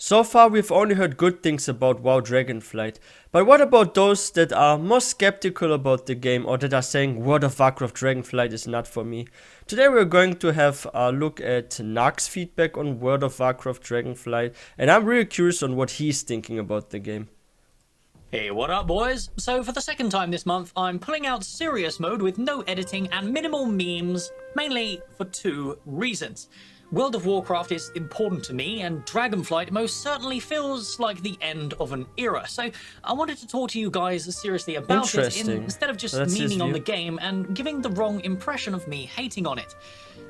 So far, we've only heard good things about WoW Dragonflight, but what about those that are more skeptical about the game or that are saying World of Warcraft Dragonflight is not for me? Today, we're going to have a look at Narc's feedback on World of Warcraft Dragonflight, and I'm really curious on what he's thinking about the game. Hey, what up, boys? So, for the second time this month, I'm pulling out serious mode with no editing and minimal memes, mainly for two reasons. World of Warcraft is important to me, and Dragonflight most certainly feels like the end of an era. So, I wanted to talk to you guys seriously about it instead of just memeing on the game and giving the wrong impression of me hating on it.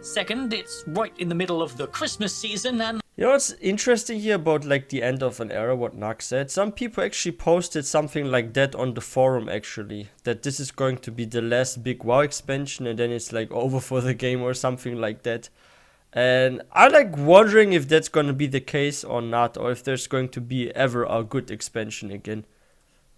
Second, it's right in the middle of the Christmas season, and You know what's interesting here about like the end of an era, what Narc said? Some people actually posted something like that on the forum actually. That this is going to be the last big WoW expansion and then it's like over for the game or something like that. And I like wondering if that's gonna be the case or not, or if there's going to be ever a good expansion again.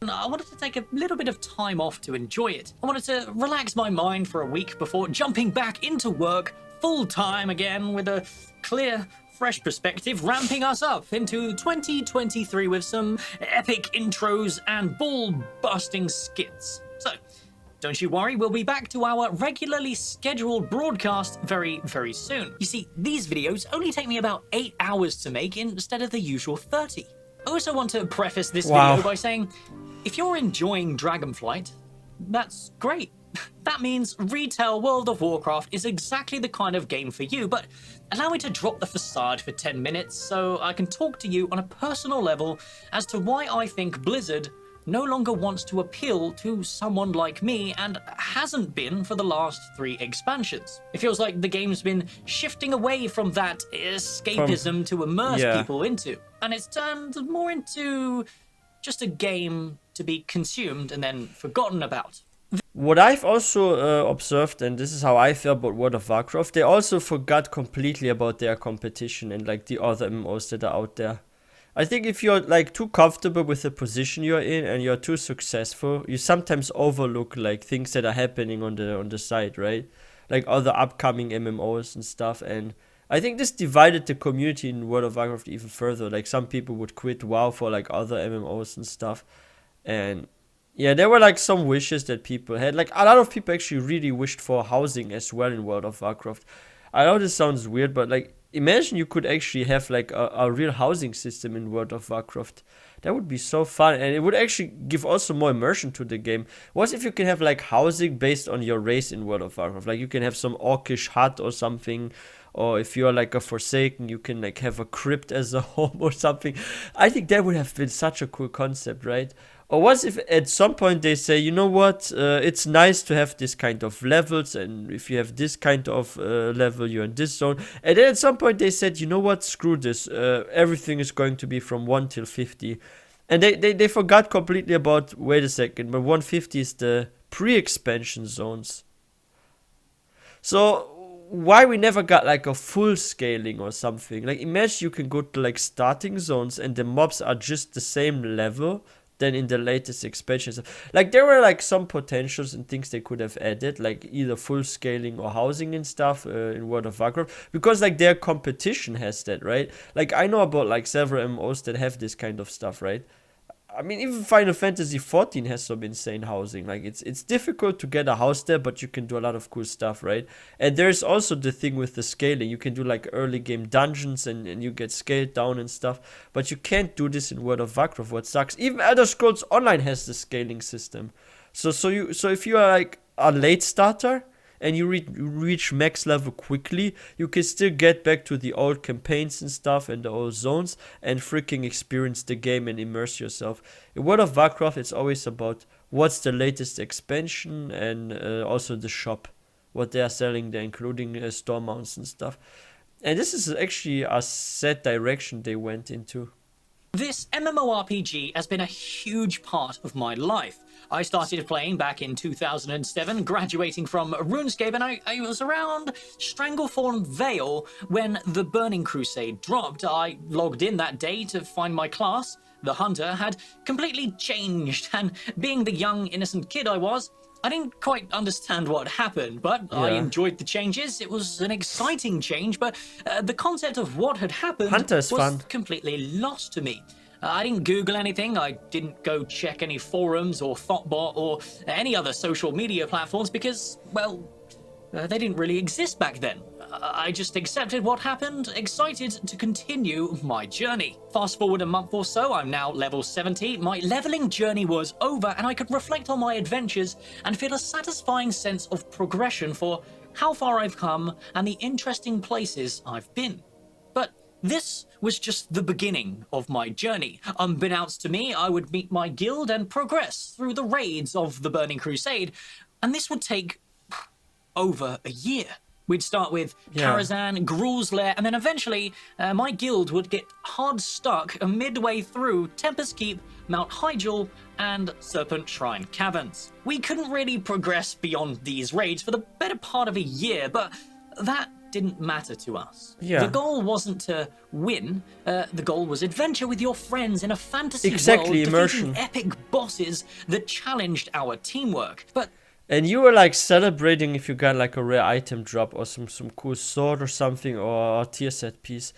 I wanted to take a little bit of time off to enjoy it. I wanted to relax my mind for a week before jumping back into work full time again with a clear, fresh perspective, ramping us up into 2023 with some epic intros and ball-busting skits. So, don't you worry, we'll be back to our regularly scheduled broadcast very, very soon. You see, these videos only take me about 8 hours to make instead of the usual 30. I also want to preface this video by saying, if you're enjoying Dragonflight, that's great. That means retail World of Warcraft is exactly the kind of game for you, but allow me to drop the facade for 10 minutes so I can talk to you on a personal level as to why I think Blizzard no longer wants to appeal to someone like me and hasn't been for the last 3 expansions. It feels like the game's been shifting away from that escapism to immerse people into, and it's turned more into just a game to be consumed and then forgotten about. What I've also observed, and this is how I feel about World of Warcraft, they also forgot completely about their competition and like the other MMOs that are out there. I think if you're like too comfortable with the position you're in and you're too successful, you sometimes overlook like things that are happening on the side, right? Like other upcoming MMOs and stuff. And I think this divided the community in World of Warcraft even further. Like some people would quit WoW for like other MMOs and stuff. And yeah, there were like some wishes that people had. Like a lot of people actually really wished for housing as well in World of Warcraft. I know this sounds weird, but like imagine you could actually have like a real housing system in World of Warcraft. That would be so fun, and it would actually give also more immersion to the game. What if you can have like housing based on your race in World of Warcraft? Like you can have some orcish hut or something, or if you're like a Forsaken, you can like have a crypt as a home or something. I think that would have been such a cool concept, right? Or what if at some point they say, you know what, it's nice to have this kind of levels, and if you have this kind of level, you're in this zone. And then at some point they said, you know what, screw this, everything is going to be from 1 till 50. And they forgot completely about, wait a second, but 150 is the pre-expansion zones. So why we never got like a full scaling or something? Like imagine you can go to like starting zones and the mobs are just the same level than in the latest expansions. Like there were like some potentials and things they could have added, like either full scaling or housing and stuff in World of Warcraft, because like their competition has that, right? Like I know about like several MMOs that have this kind of stuff, right? I mean, even Final Fantasy XIV has some insane housing. Like it's difficult to get a house there, but you can do a lot of cool stuff, right? And there's also the thing with the scaling. You can do like early game dungeons and you get scaled down and stuff, but you can't do this in World of Warcraft. What sucks? Even Elder Scrolls Online has the scaling system. So if you are like a late starter and you reach max level quickly, you can still get back to the old campaigns and stuff and the old zones and freaking experience the game and immerse yourself. In World of Warcraft, it's always about what's the latest expansion and also the shop, what they are selling there, including store mounts and stuff. And this is actually a sad direction they went into. This MMORPG has been a huge part of my life. I started playing back in 2007, graduating from RuneScape, and I was around Stranglethorn Vale when the Burning Crusade dropped. I logged in that day to find my class. The Hunter had completely changed, and being the young, innocent kid I was, I didn't quite understand what happened, but I Yeah. enjoyed the changes. It was an exciting change, but the concept of what had happened Hunter is was fun. completely lost to me. I didn't Google anything. I didn't go check any forums or Thoughtbot or any other social media platforms because, well, they didn't really exist back then. I just accepted what happened, excited to continue my journey. Fast forward a month or so, I'm now level 70. My leveling journey was over, and I could reflect on my adventures and feel a satisfying sense of progression for how far I've come and the interesting places I've been. But this was just the beginning of my journey. Unbeknownst to me, I would meet my guild and progress through the raids of the Burning Crusade, and this would take over a year. We'd start with Karazhan, Gruul's Lair, and then eventually my guild would get hard stuck midway through Tempest Keep, Mount Hyjal, and Serpent Shrine Caverns. We couldn't really progress beyond these raids for the better part of a year, but that didn't matter to us. Yeah. The goal wasn't to win, the goal was adventure with your friends in a fantasy Exactly, world, immersion. defeating epic bosses that challenged our teamwork. But And you were like celebrating if you got like a rare item drop or some cool sword or something or a tier set piece.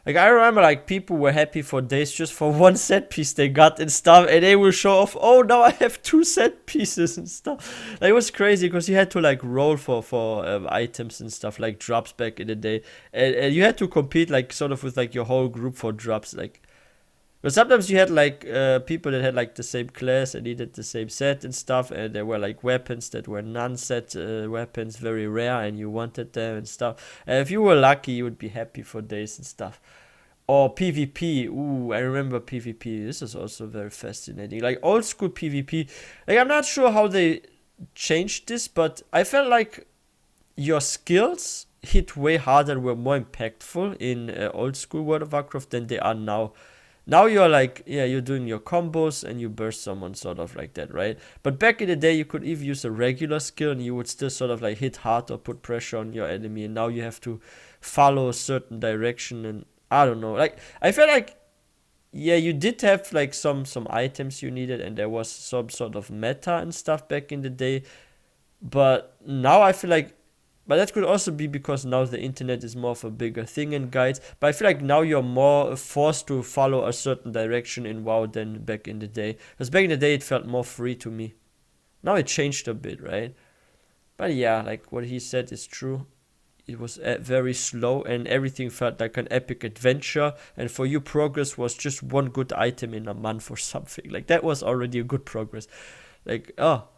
Like I remember like people were happy for days just for one set piece they got and stuff, and they will show off, oh now I have 2 set pieces and stuff. Like, it was crazy because you had to like roll for items and stuff like drops back in the day, and you had to compete like sort of with like your whole group for drops. Like, but sometimes you had like people that had like the same class and needed the same set and stuff, and there were like weapons that were non-set weapons, very rare, and you wanted them and stuff. And if you were lucky, you would be happy for days and stuff. Or PvP, ooh, I remember PvP. This is also very fascinating. Like old school PvP. Like I'm not sure how they changed this, but I felt like your skills hit way harder, were more impactful in old school World of Warcraft than they are now. Now you're like, yeah, you're doing your combos and you burst someone sort of like that, right? But back in the day, you could even use a regular skill and you would still sort of like hit hard or put pressure on your enemy. And now you have to follow a certain direction, and I don't know. Like I feel like, yeah, you did have like some items you needed, and there was some sort of meta and stuff back in the day. But now I feel like, but that could also be because now the internet is more of a bigger thing in guides. But I feel like now you're more forced to follow a certain direction in WoW than back in the day. Because back in the day it felt more free to me. Now it changed a bit, right? But yeah, like what he said is true. It was very slow and everything felt like an epic adventure. And for you, progress was just one good item in a month or something. Like that was already a good progress. Like, oh,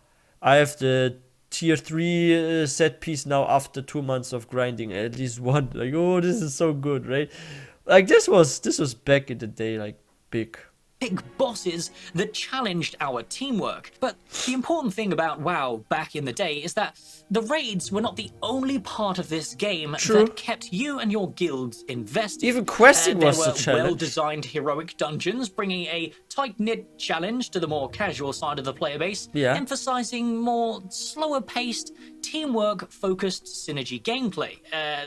I have the tier 3 set piece now after 2 months of grinding at least one. Like, oh, this is so good, right? Like this was back in the day, like big. big bosses that challenged our teamwork. But the important thing about WoW back in the day is that the raids were not the only part of this game True. that kept you and your guilds invested. Even questing was there a were challenge. well-designed heroic dungeons, bringing a tight-knit challenge to the more casual side of the player base, Yeah. emphasizing more slower-paced, teamwork-focused synergy gameplay.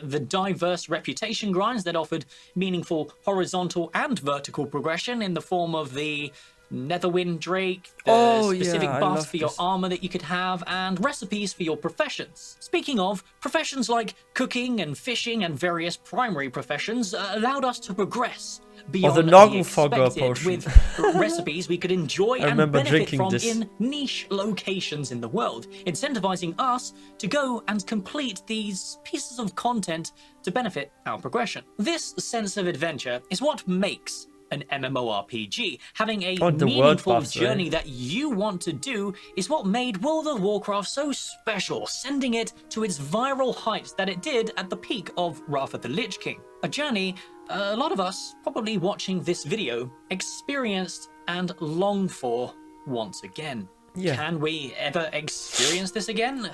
The diverse reputation grinds that offered meaningful horizontal and vertical progression in the form of the Netherwind Drake, the specific I buffs love for your this. armor that you could have, and recipes for your professions. Speaking of, professions like cooking and fishing and various primary professions allowed us to progress beyond the the Noggenfogger expected potion. with recipes we could enjoy and remember benefit drinking from this. in niche locations in the world, incentivizing us to go and complete these pieces of content to benefit our progression. This sense of adventure is what makes an MMORPG. Having a Oh, the world meaningful buffs, right? journey that you want to do is what made World of Warcraft so special, sending it to its viral heights that it did at the peak of Wrath of the Lich King. A journey a lot of us, probably watching this video, experienced and long for once again. Yeah. Can we ever experience this again?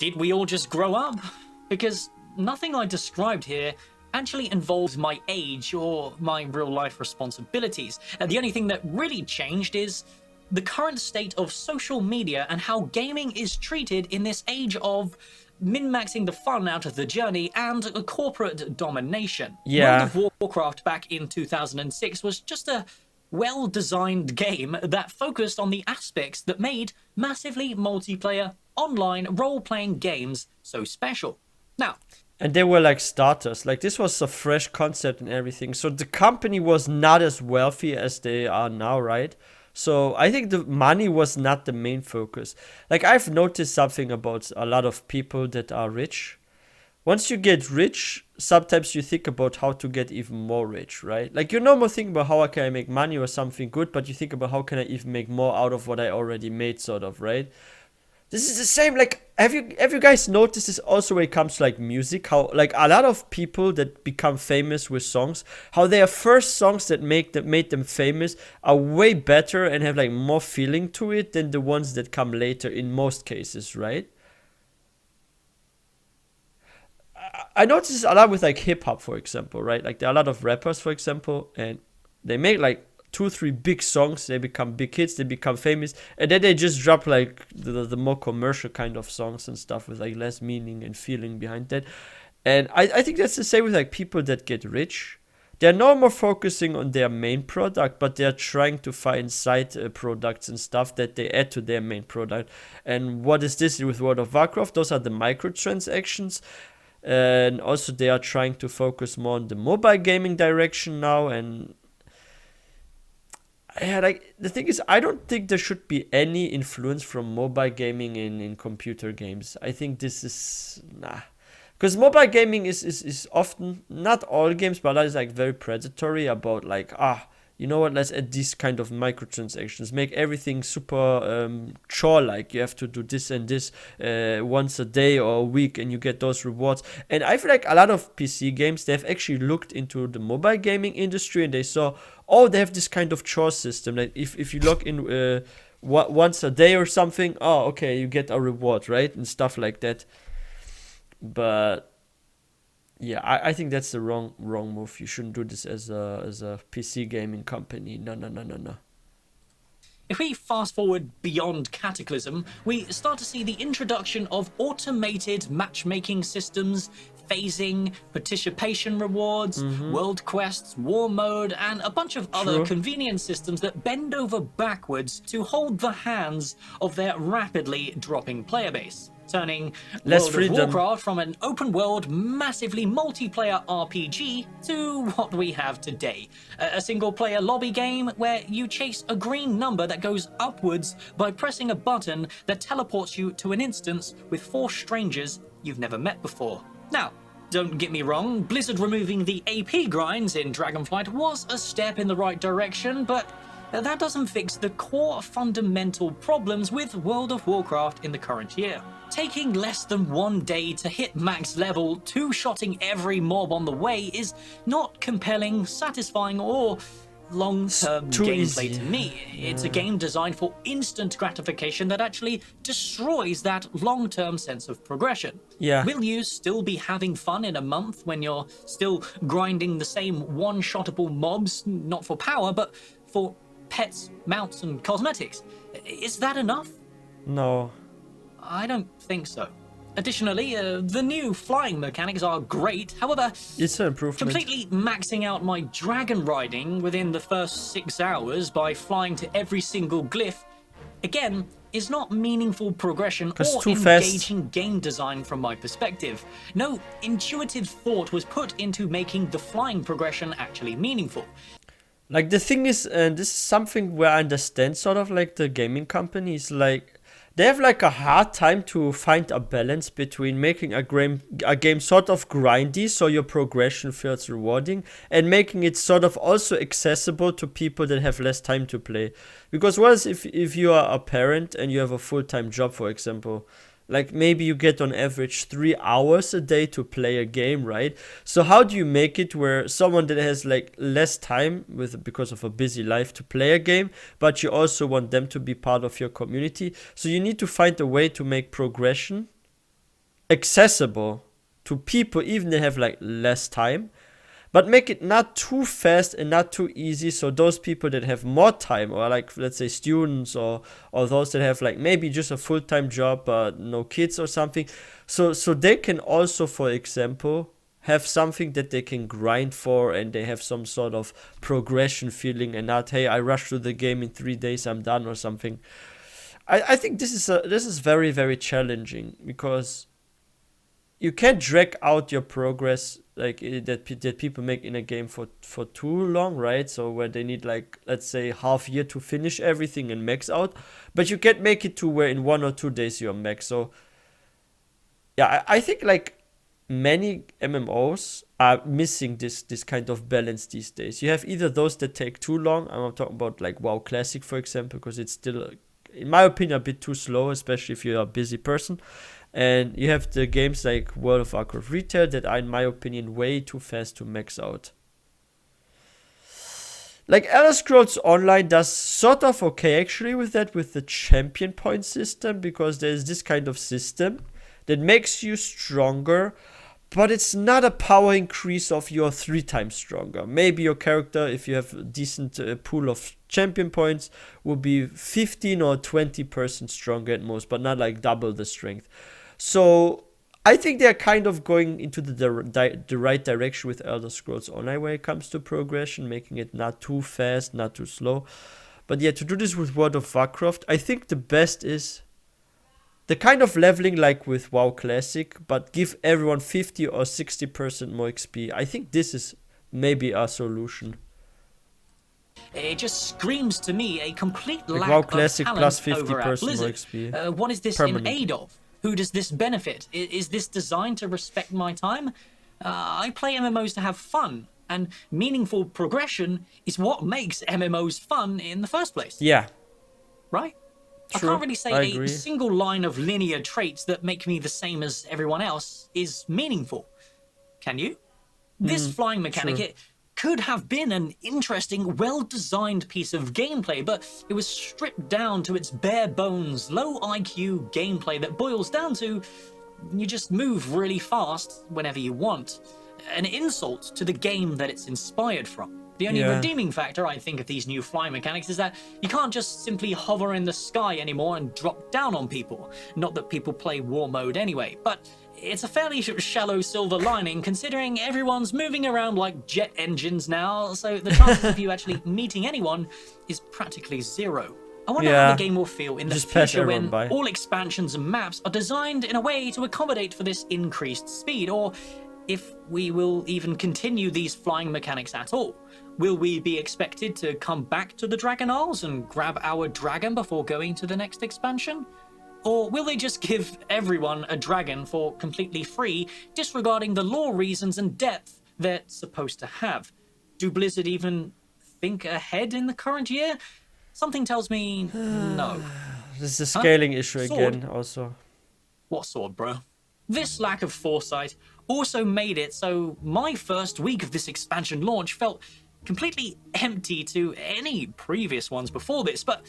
Did we all just grow up? Because nothing I described here actually involves my age or my real life responsibilities. The only thing that really changed is the current state of social media and how gaming is treated in this age of min-maxing the fun out of the journey and corporate domination. Yeah. World of Warcraft back in 2006 was just a well-designed game that focused on the aspects that made massively multiplayer online role-playing games so special. Now, And they were like starters. Like this was a fresh concept and everything. So the company was not as wealthy as they are now, right? So I think the money was not the main focus. Like I've noticed something about a lot of people that are rich. Once you get rich, sometimes you think about how to get even more rich, right? Like you no more think about how can I make money or something good, but you think about how can I even make more out of what I already made, sort of, right? This is the same. Like, have you guys noticed this also when it comes to like music? How like a lot of people that become famous with songs, how their first songs that made them famous are way better and have like more feeling to it than the ones that come later in most cases, right? I notice a lot with like hip hop, for example, right? Like there are a lot of rappers, for example, and they make like two, three big songs. They become big hits. They become famous, and then they just drop like the more commercial kind of songs and stuff with like less meaning and feeling behind that. And I think that's the same with like people that get rich. They're no more focusing on their main product, but they're trying to find side products and stuff that they add to their main product. And what is this with World of Warcraft? Those are the microtransactions, and also they are trying to focus more on the mobile gaming direction now. And yeah, like the thing is, I don't think there should be any influence from mobile gaming in computer games. I think this is nah, because mobile gaming is often, not all games, but that is like very predatory about like, you know what, let's add these kind of microtransactions, make everything super chore like. You have to do this and this once a day or a week and you get those rewards. And I feel like a lot of PC games, they've actually looked into the mobile gaming industry and they saw, oh, they have this kind of chore system, like if you log in once a day or something, oh okay, you get a reward, right, and stuff like that. But yeah, I think that's the wrong move. You shouldn't do this as a PC gaming company. No, no, no, no, no. if we fast forward beyond Cataclysm, we start to see the introduction of automated matchmaking systems, phasing, participation rewards, world quests, war mode, and a bunch of other True. convenient systems that bend over backwards to hold the hands of their rapidly dropping player base, turning Less World of freedom. Warcraft from an open world, massively multiplayer RPG to what we have today. A single player lobby game where you chase a green number that goes upwards by pressing a button that teleports you to an instance with 4 strangers you've never met before. Now, don't get me wrong, Blizzard removing the AP grinds in Dragonflight was a step in the right direction, but that doesn't fix the core fundamental problems with World of Warcraft in the current year. Taking less than 1 day to hit max level, two-shotting every mob on the way is not compelling, satisfying, or long-term Too gameplay easy. to me. It's a game designed for instant gratification that actually destroys that long-term sense of progression. Yeah. Will you still be having fun in a month when you're still grinding the same one-shottable mobs, not for power, but for pets, mounts, and cosmetics? Is that enough? No. I don't think so. Additionally, the new flying mechanics are great. However, It's an improvement. completely maxing out my dragon riding within the first 6 hours by flying to every single glyph, again, is not meaningful progression 'Cause or too fast. engaging game design from my perspective. No intuitive thought was put into making the flying progression actually meaningful. Like the thing is, this is something where I understand sort of like the gaming companies, like they have like a hard time to find a balance between making a game sort of grindy so your progression feels rewarding, and making it sort of also accessible to people that have less time to play. Because what is if you are a parent and you have a full-time job, for example, like maybe you get on average 3 hours a day to play a game, right? So how do you make it where someone that has like less time because of a busy life to play a game, but you also want them to be part of your community? So you need to find a way to make progression accessible to people even they have like less time, but make it not too fast and not too easy, so those people that have more time, or like let's say students, or those that have like maybe just a full-time job but no kids or something, so they can also, for example, have something that they can grind for, and they have some sort of progression feeling, and not, hey, I rushed through the game in 3 days, I'm done or something. I think this is very, very challenging, because you can't drag out your progress like that people make in a game for too long, right? So where they need, like, let's say half year to finish everything and max out, but you can't make it to where in 1 or 2 days you're max. So yeah, I think like many MMOs are missing this kind of balance these days. You have either those that take too long. I'm talking about like WoW Classic, for example, because it's still, in my opinion, a bit too slow, especially if you're a busy person. And you have the games like World of Warcraft Retail that are, in my opinion, way too fast to max out. Like Elder Scrolls Online does sort of okay actually with that, with the champion point system, because there's this kind of system that makes you stronger, but it's not a power increase of you're 3 times stronger. Maybe your character, if you have a decent pool of champion points, will be 15 or 20% stronger at most, but not like double the strength. So I think they're kind of going into the right direction with Elder Scrolls Online when it comes to progression, making it not too fast, not too slow. But yeah, to do this with World of Warcraft, I think the best is the kind of leveling like with WoW Classic, but give everyone 50 or 60% more XP. I think this is maybe a solution. It just screams to me a complete lack WoW of Classic talent plus over at 50% more Blizzard. XP. What is this Permanent. in aid of? Who does this benefit? Is this designed to respect my time? I play MMOs to have fun, and meaningful progression is what makes MMOs fun in the first place. Yeah. Right? True. I can't really say I a agree. single line of linear traits that make me the same as everyone else is meaningful. Can you? This flying mechanic, true. it could have been an interesting, well-designed piece of gameplay, but it was stripped down to its bare bones, low IQ gameplay that boils down to you just move really fast whenever you want. An insult to the game that it's inspired from. The only Yeah. redeeming factor, I think, of these new flying mechanics is that you can't just simply hover in the sky anymore and drop down on people. Not that people play war mode anyway, but it's a fairly shallow silver lining considering everyone's moving around like jet engines now, so the chances of you actually meeting anyone is practically zero. I wonder how Yeah. the game will feel in the Just pass future everyone when by. all expansions and maps are designed in a way to accommodate for this increased speed, or if we will even continue these flying mechanics at all. Will we be expected to come back to the Dragon Isles and grab our dragon before going to the next expansion? Or will they just give everyone a dragon for completely free, disregarding the lore reasons and depth they're supposed to have? Do Blizzard even think ahead in the current year? Something tells me no. This is a scaling issue Sword? again, also. What sword, bro? This lack of foresight also made it so my first week of this expansion launch felt completely empty to any previous ones before this, but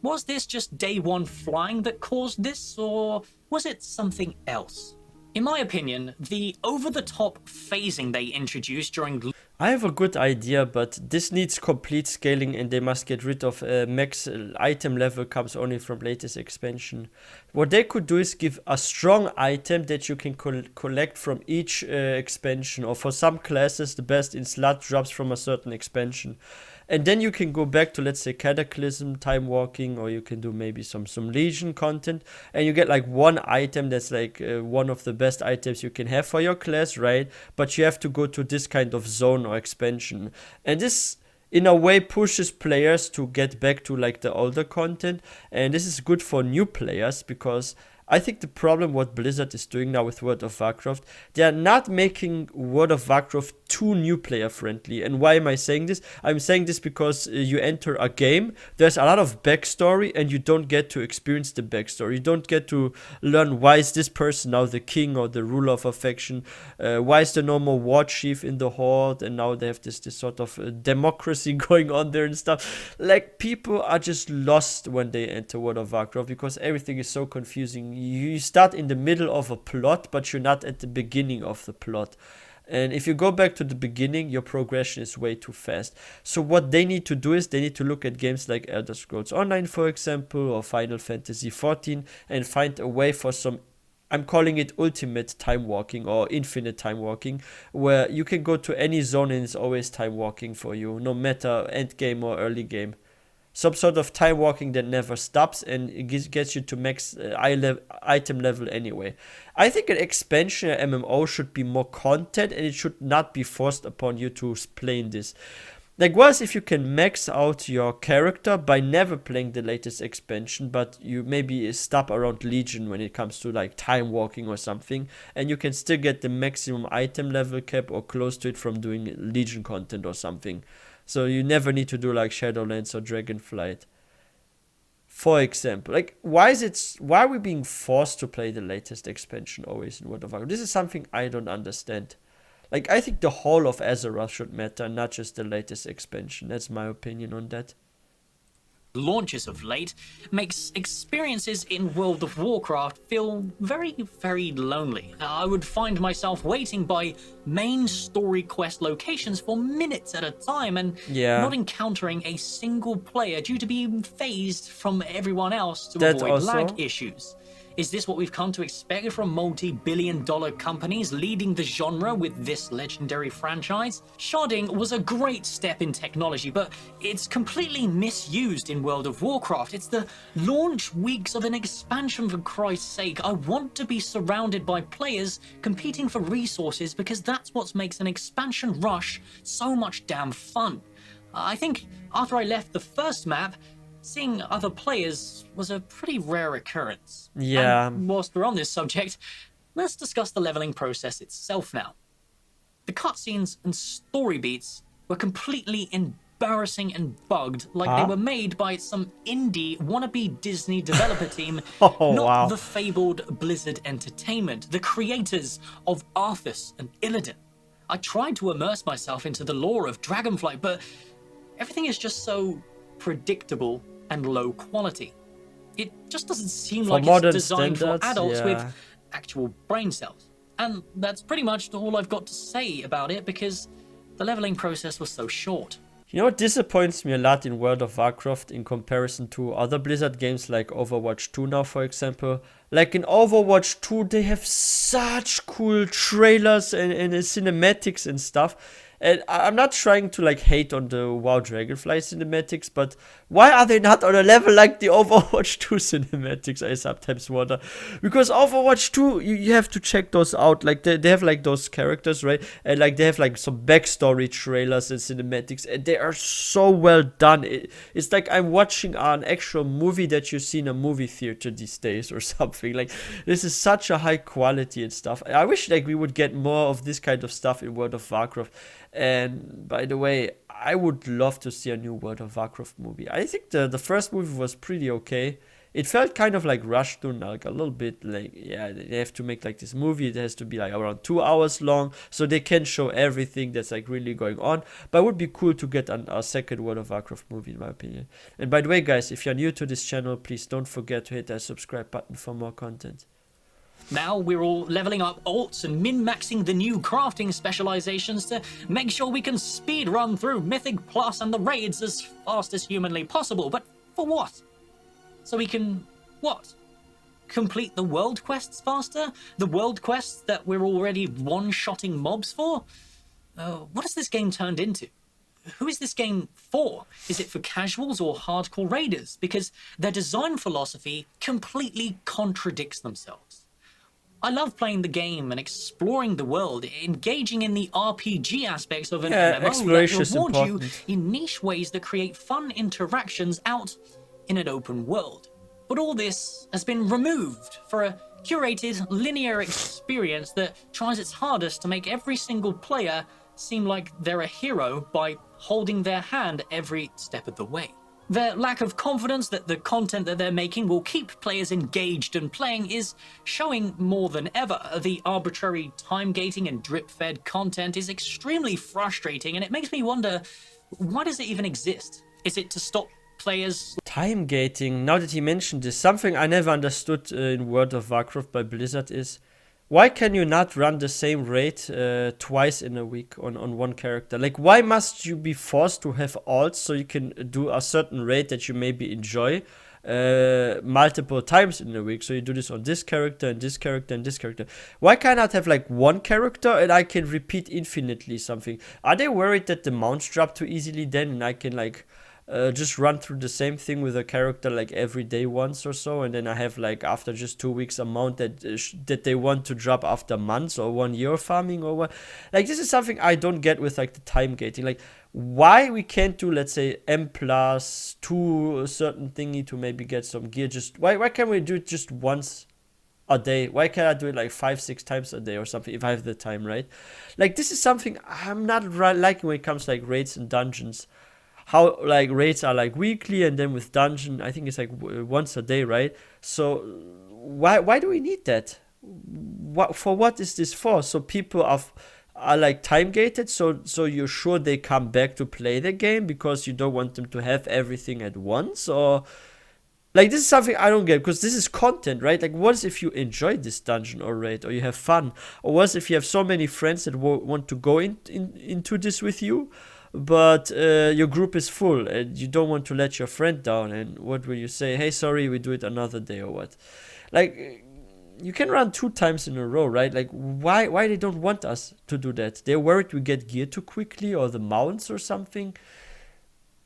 was this just day one flying that caused this, or was it something else? In my opinion, the over-the-top phasing they introduced during... I have a good idea, but this needs complete scaling, and they must get rid of max item level comes only from latest expansion. What they could do is give a strong item that you can collect from each expansion, or for some classes the best in slot drops from a certain expansion. And then you can go back to, let's say, Cataclysm, Time Walking, or you can do maybe some Legion content, and you get like one item that's like one of the best items you can have for your class, right? But you have to go to this kind of zone or expansion. And this, in a way, pushes players to get back to like the older content. And this is good for new players, because I think the problem what Blizzard is doing now with World of Warcraft, they are not making World of Warcraft too new player friendly. And why am I saying this? I'm saying this because you enter a game, there's a lot of backstory, and you don't get to experience the backstory. You don't get to learn why is this person now the king or the ruler of a faction, why is there no more war chief in the horde, and now they have this sort of democracy going on there and stuff. Like, people are just lost when they enter World of Warcraft because everything is so confusing. You start in the middle of a plot, but you're not at the beginning of the plot. And if you go back to the beginning, your progression is way too fast. So what they need to do is they need to look at games like Elder Scrolls Online, for example, or Final Fantasy XIV, and find a way for some I'm calling it ultimate time walking or infinite time walking, where you can go to any zone and it's always time walking for you, no matter end game or early game. Some sort of time walking that never stops, and it gets you to max item level anyway. I think an expansion MMO should be more content, and it should not be forced upon you to play in this. Like, worse if you can max out your character by never playing the latest expansion, but you maybe stop around Legion when it comes to like time walking or something, and you can still get the maximum item level cap or close to it from doing Legion content or something. So you never need to do like Shadowlands or Dragonflight. For example, like why are we being forced to play the latest expansion always in World of Warcraft? This is something I don't understand. Like, I think the whole of Azeroth should matter, not just the latest expansion. That's my opinion on that. Launches of late makes experiences in World of Warcraft feel very, very lonely. I would find myself waiting by main story quest locations for minutes at a time and not encountering a single player due to being phased from everyone else to avoid lag issues. Is this what we've come to expect from multi-billion-dollar companies leading the genre with this legendary franchise? Sharding was a great step in technology, but it's completely misused in World of Warcraft. It's the launch weeks of an expansion, for Christ's sake. I want to be surrounded by players competing for resources because that's what makes an expansion rush so much damn fun. I think after I left the first map, seeing other players was a pretty rare occurrence. Yeah. And whilst we're on this subject, let's discuss the leveling process itself now. The cutscenes and story beats were completely embarrassing and bugged, like they were made by some indie wannabe Disney developer team, not the fabled Blizzard Entertainment, the creators of Arthas and Illidan. I tried to immerse myself into the lore of Dragonflight, but everything is just so predictable and low quality. It just doesn't seem like it's designed for adults with actual brain cells. And that's pretty much all I've got to say about it because the leveling process was so short. You know what disappoints me a lot in World of Warcraft in comparison to other Blizzard games like Overwatch 2 now, for example? Like in Overwatch 2, they have such cool trailers and cinematics and stuff. And I'm not trying to like hate on the WoW Dragonfly cinematics, but why are they not on a level like the Overwatch 2 cinematics, I sometimes wonder. Because Overwatch 2, you have to check those out. Like they have like those characters, right? And like they have like some backstory trailers and cinematics, and they are so well done. It's like I'm watching an actual movie that you see in a movie theater these days or something. Like this is such a high quality and stuff. I wish like we would get more of this kind of stuff in World of Warcraft. And by the way, I would love to see a new World of Warcraft movie. I think the first movie was pretty okay. It felt kind of like rushed to like a little bit like, yeah, they have to make like this movie. It has to be like around 2 hours long so they can show everything that's like really going on. But it would be cool to get a second World of Warcraft movie in my opinion. And by the way, guys, if you're new to this channel, please don't forget to hit that subscribe button for more content. Now we're all leveling up alts and min-maxing the new crafting specializations to make sure we can speed run through Mythic Plus and the raids as fast as humanly possible. But for what? So we can, what? Complete the world quests faster? The world quests that we're already one-shotting mobs for? What has this game turned into? Who is this game for? Is it for casuals or hardcore raiders? Because their design philosophy completely contradicts themselves. I love playing the game and exploring the world, engaging in the RPG aspects of an MMO that reward you in niche ways that create fun interactions out in an open world. But all this has been removed for a curated linear experience that tries its hardest to make every single player seem like they're a hero by holding their hand every step of the way. Their lack of confidence that the content that they're making will keep players engaged and playing is showing more than ever. The arbitrary time gating and drip-fed content is extremely frustrating, and it makes me wonder, why does it even exist? Is it to stop players? Time gating, now that he mentioned this, something I never understood in World of Warcraft by Blizzard is, why can you not run the same raid twice in a week on one character? Like, why must you be forced to have alts so you can do a certain raid that you maybe enjoy, multiple times in a week. So you do this on this character and this character and this character. Why can't I have like one character and I can repeat infinitely something? Are they worried that the mounts drop too easily then, and I can like just run through the same thing with a character like every day once or so, and then I have like after just 2 weeks a mount that they want to drop after months or 1 year farming or what? Like this is something I don't get with like the time gating. Like why we can't do, let's say, M+2 a certain thingy to maybe get some gear? Just why can't we do it just once a day? Why can't I do it like 5-6 times a day or something if I have the time, right? Like this is something I'm not liking when it comes to like raids and dungeons. How like raids are like weekly, and then with dungeon I think it's like once a day, right? So why do we need that? What is this for? So people are like time gated, so you're sure they come back to play the game because you don't want them to have everything at once? Or like this is something I don't get, because this is content, right? Like what if you enjoy this dungeon or raid, or you have fun, or what if you have so many friends that want to go into this with you, but your group is full and you don't want to let your friend down, and what will you say? Hey, sorry, we do it another day or what? Like you can run 2 times in a row, right? Like why they don't want us to do that? They're worried we get gear too quickly or the mounts or something.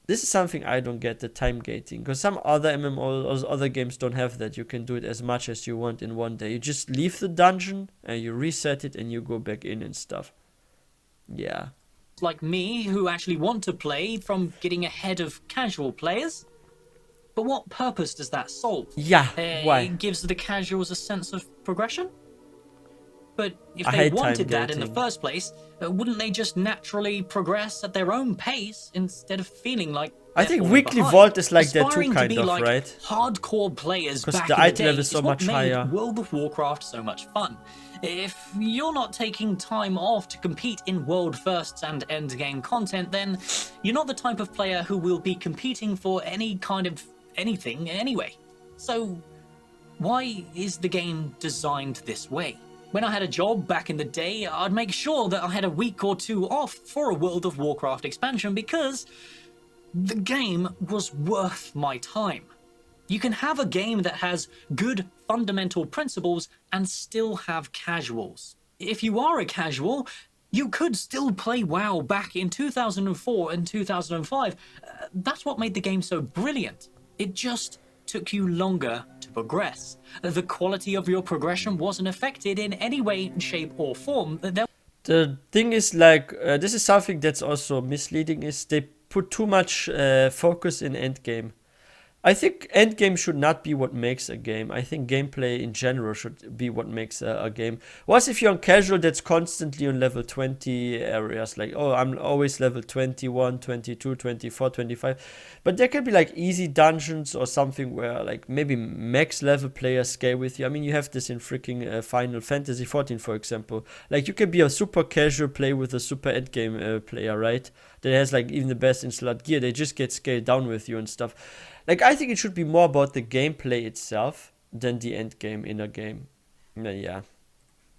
This is something I don't get, the time gating, because some other MMOs or other games don't have that. You can do it as much as you want in one day. You just leave the dungeon and you reset it and you go back in and stuff. Yeah. Like me, who actually want to play from getting ahead of casual players. But what purpose does that solve? Yeah, why? It gives the casuals a sense of progression. But if I they hate wanted time that in the gating. first place, wouldn't they just naturally progress at their own pace instead of feeling like I they're think falling weekly behind? vault is like that too, Aspiring to kind be of, like right? hardcore players 'Cause back the in the item day level is so what much made higher. World of Warcraft so much fun. If you're not taking time off to compete in world firsts and endgame content, then you're not the type of player who will be competing for any kind of anything anyway. So why is the game designed this way? When I had a job back in the day, I'd make sure that I had a week or 2 off for a World of Warcraft expansion because the game was worth my time. You can have a game that has good fundamental principles and still have casuals. If you are a casual, you could still play WoW back in 2004 and 2005. That's what made the game so brilliant. It just took you longer to progress. The quality of your progression wasn't affected in any way, shape, or form. The thing is, like, this is something that's also misleading, is they put too much focus in endgame. I think endgame should not be what makes a game. I think gameplay in general should be what makes a game. What if you're on casual that's constantly on level 20 areas? Like, oh, I'm always level 21, 22, 24, 25. But there can be like easy dungeons or something where like maybe max level players scale with you. I mean, you have this in freaking Final Fantasy 14, for example. Like, you can be a super casual play with a super endgame player, right? That has like even the best in slot gear. They just get scaled down with you and stuff. Like, I think it should be more about the gameplay itself than the end game in a game. Yeah.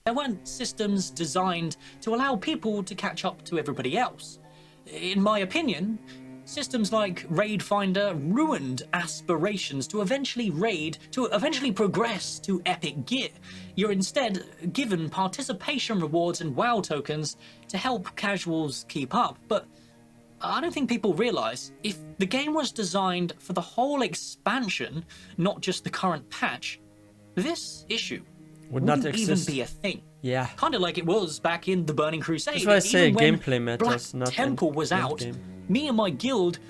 There weren't systems designed to allow people to catch up to everybody else. In my opinion, systems like Raid Finder ruined aspirations to eventually raid, to eventually progress to epic gear. You're instead given participation rewards and WoW tokens to help casuals keep up, but I don't think people realize, if the game was designed for the whole expansion, not just the current patch, this issue Would not wouldn't even exist. be a thing. Yeah. Kind of like it was back in the Burning Crusade. That's why I say Even when gameplay matters, Black not Temple was out, endgame. me and my guild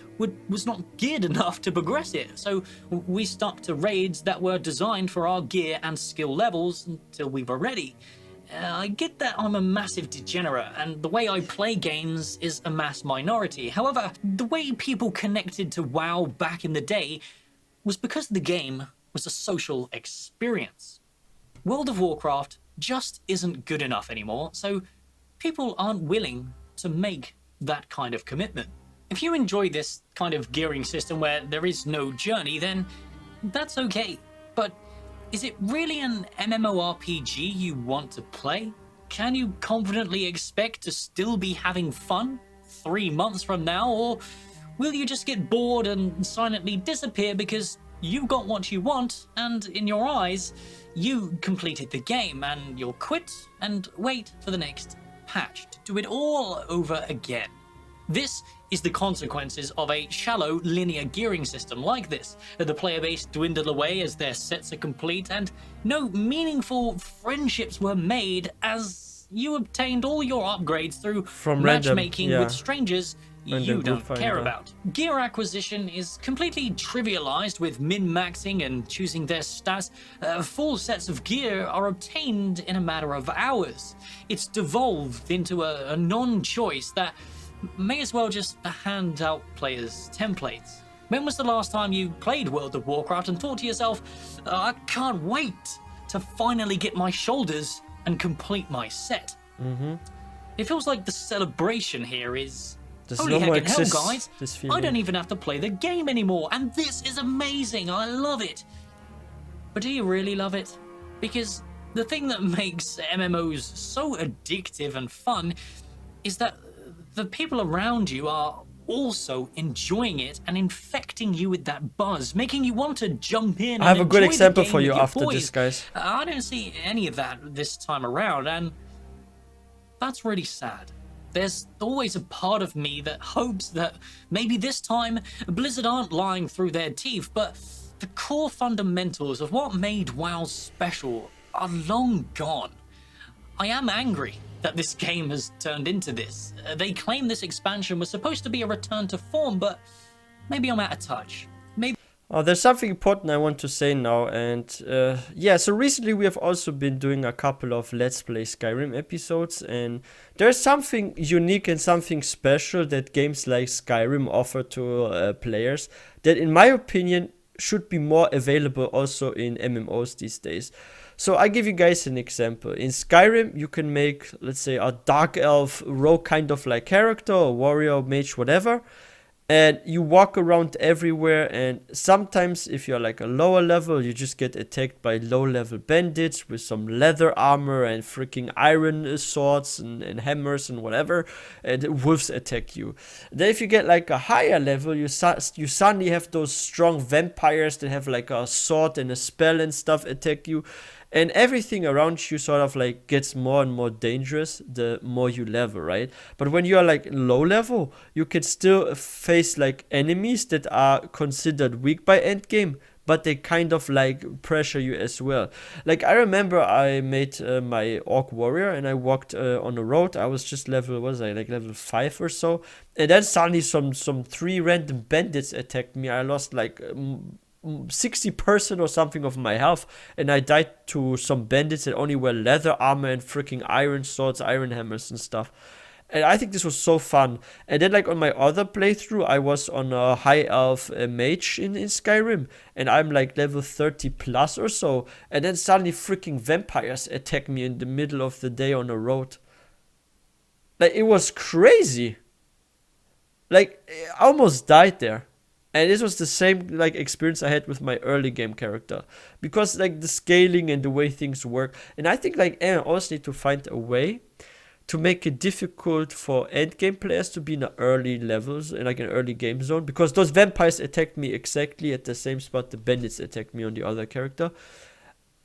was not geared enough to progress it, so we stuck to raids that were designed for our gear and skill levels until we were ready. I get that I'm a massive degenerate, and the way I play games is a mass minority. However, the way people connected to WoW back in the day was because the game was a social experience. World of Warcraft just isn't good enough anymore, so people aren't willing to make that kind of commitment. If you enjoy this kind of gearing system where there is no journey, then that's okay. But is it really an MMORPG you want to play? Can you confidently expect to still be having fun 3 months from now, or will you just get bored and silently disappear because you got what you want, and in your eyes, you completed the game, and you'll quit and wait for the next patch to do it all over again. This is the consequences of a shallow linear gearing system like this. The player base dwindled away as their sets are complete, and no meaningful friendships were made as you obtained all your upgrades through From matchmaking random, with strangers you don't care about. Gear acquisition is completely trivialized with min-maxing and choosing their stats. Full sets of gear are obtained in a matter of hours. It's devolved into a non-choice that may as well just hand out players templates. When was the last time you played World of Warcraft and thought to yourself, I can't wait to finally get my shoulders and complete my set? It feels like the celebration here is, holy heck in hell, guys, I don't even have to play the game anymore, and this is amazing, I love it. But do you really love it? Because the thing that makes MMOs so addictive and fun is that the people around you are also enjoying it and infecting you with that buzz, making you want to jump in. I have a good example for you after this, guys. I don't see any of that this time around, and that's really sad. There's always a part of me that hopes that maybe this time Blizzard aren't lying through their teeth, but the core fundamentals of what made WoW special are long gone. I am angry that this game has turned into this. They claim this expansion was supposed to be a return to form, but maybe I'm out of touch. Maybe. Oh, there's something important I want to say now, and yeah, so recently we have also been doing a couple of Let's Play Skyrim episodes, and there's something unique and something special that games like Skyrim offer to players that, in my opinion, should be more available also in MMOs these days. So I give you guys an example. In Skyrim, you can make, let's say, a dark elf rogue kind of like character, or warrior, mage, whatever. And you walk around everywhere, and sometimes if you're like a lower level, you just get attacked by low level bandits with some leather armor and freaking iron swords and hammers and whatever, and wolves attack you. Then if you get like a higher level, you suddenly have those strong vampires that have like a sword and a spell and stuff attack you. And everything around you sort of like gets more and more dangerous the more you level, right? But when you're like low level, you can still face like enemies that are considered weak by endgame, but they kind of like pressure you as well. Like I remember I made my orc warrior, and I walked on a road. I was just level, what was I, like level 5 or so, and then suddenly some 3 random bandits attacked me. I lost like 60% or something of my health, and I died to some bandits that only wear leather armor and freaking iron swords, iron hammers and stuff. And I think this was so fun. And then like on my other playthrough, I was on a high elf mage in Skyrim, and I'm like level 30 plus or so, and then suddenly freaking vampires attack me in the middle of the day on a road. Like it was crazy. Like I almost died there. And this was the same like experience I had with my early game character, because like the scaling and the way things work. And I think like MMOs need to find a way to make it difficult for end game players to be in the early levels, in like an early game zone, because those vampires attacked me exactly at the same spot the bandits attacked me on the other character.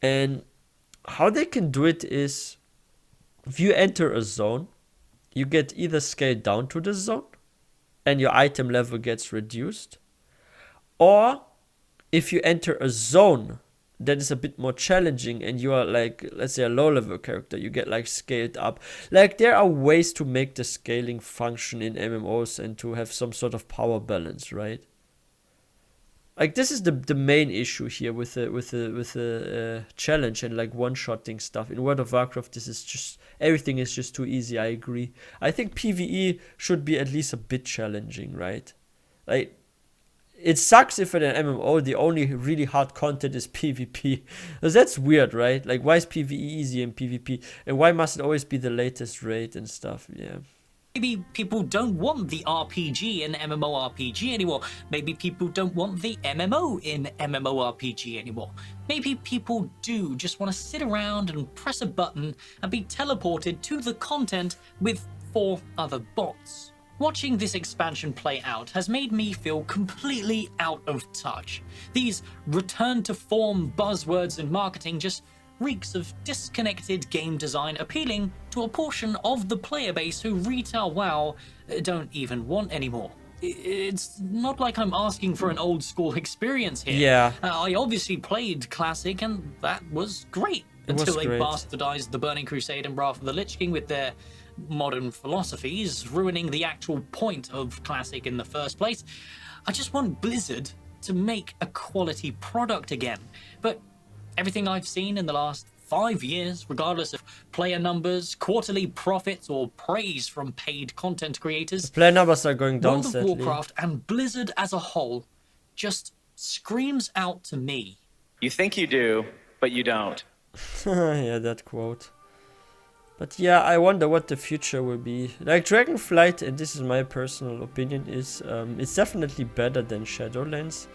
And how they can do it is, if you enter a zone, you get either scaled down to the zone and your item level gets reduced, or if you enter a zone that is a bit more challenging and you are like, let's say a low level character, you get like scaled up. Like there are ways to make the scaling function in MMOs and to have some sort of power balance, right? Like this is the main issue here with the challenge and like one-shotting stuff. In World of Warcraft, this is just, everything is just too easy, I agree. I think PvE should be at least a bit challenging, right? Like, it sucks if in an MMO the only really hard content is PvP. Because that's weird, right? Like, why is PvE easy in PvP? And why must it always be the latest raid and stuff? Yeah. Maybe people don't want the RPG in MMORPG anymore. Maybe people don't want the MMO in MMORPG anymore. Maybe people do just want to sit around and press a button and be teleported to the content with 4 other bots. Watching this expansion play out has made me feel completely out of touch. These return to form buzzwords in marketing just reeks of disconnected game design appealing to a portion of the player base who retail WoW don't even want anymore. It's not like I'm asking for an old school experience here. Yeah. I obviously played Classic and that was great until they bastardized the Burning Crusade and Wrath of the Lich King with their modern philosophies, ruining the actual point of Classic in the first place. I just want Blizzard to make a quality product again. But everything I've seen in the last 5 years, regardless of player numbers, quarterly profits, or praise from paid content creators, player numbers are going down. World of Warcraft and Blizzard as a whole just screams out to me. You think you do, but you don't. Yeah, that quote. But yeah, I wonder what the future will be. Like Dragonflight, and this is my personal opinion, is it's definitely better than Shadowlands.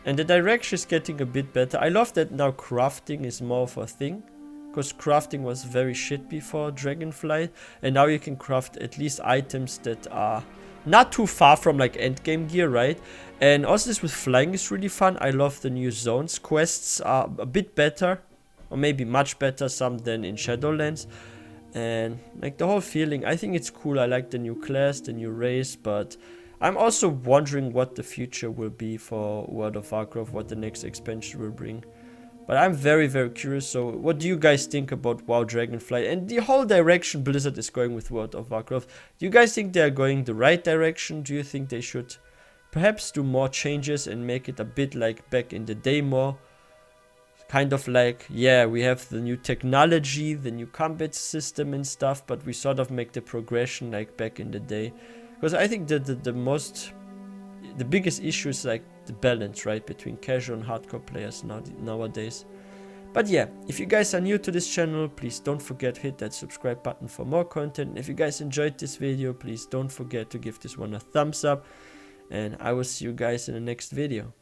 And the direction is getting a bit better. I love that now crafting is more of a thing. Because crafting was very shit before Dragonflight. And now you can craft at least items that are not too far from like endgame gear, right? And also this with flying is really fun. I love the new zones. Quests are a bit better. Or maybe much better some than in Shadowlands. And like the whole feeling, I think it's cool. I like the new class, the new race, but I'm also wondering what the future will be for World of Warcraft, what the next expansion will bring. But I'm very, very curious. So what do you guys think about WoW Dragonflight and the whole direction Blizzard is going with World of Warcraft? Do you guys think they're going the right direction? Do you think they should perhaps do more changes and make it a bit like back in the day more? Kind of like, yeah, we have the new technology, the new combat system and stuff, but we sort of make the progression like back in the day. Because I think that the biggest issue is like the balance, right, between casual and hardcore players nowadays. But yeah, if you guys are new to this channel, please don't forget to hit that subscribe button for more content. And if you guys enjoyed this video, please don't forget to give this one a thumbs up. And I will see you guys in the next video.